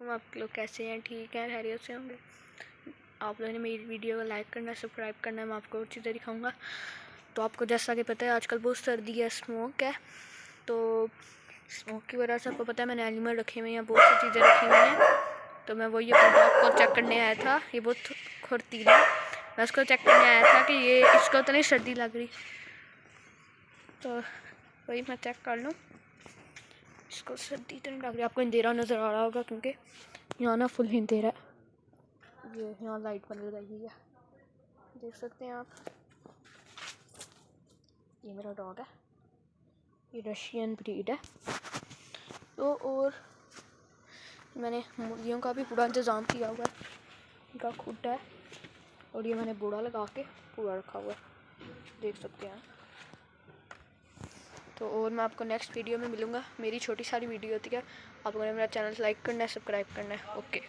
वालेकुम। आप लोग कैसे हैं? ठीक हैं, खैरियत से होंगे। आप लोगों ने मेरी वीडियो को लाइक करना, सब्सक्राइब करना है। मैं आपको और चीज़ें दिखाऊंगा। तो आपको जैसा कि पता है आजकल बहुत सर्दी है, स्मोक है। तो स्मोक की वजह से आपको पता है मैंने एनिमल रखे हुए हैं, बहुत सी चीज़ें रखी हुई हैं। तो मैं वही अपने डॉग को चेक करने आया था। ये बहुत खुरतीला है। मैं उसको चेक करने आया था कि ये इसको तो नहीं सर्दी लग रही, तो वही मैं चेक कर लूँ इसको सर्दी तो नहीं लग रही। आपको अंधेरा नज़र आ रहा होगा क्योंकि यहाँ ना फुल अंधेरा है। ये यहाँ लाइट बंद रही है, देख सकते हैं आप। ये मेरा डॉग है, ये रशियन ब्रीड है। तो और मैंने मुर्गियों का भी पूरा इंतज़ाम किया हुआ है। इनका खुद है और ये मैंने बूढ़ा लगा के पूरा रखा हुआ है, देख सकते हैं। तो और मैं आपको नेक्स्ट वीडियो में मिलूँगा। मेरी छोटी सारी वीडियो होती है। आप लोगों ने मेरा चैनल लाइक करना है, सब्सक्राइब करना है। ओके।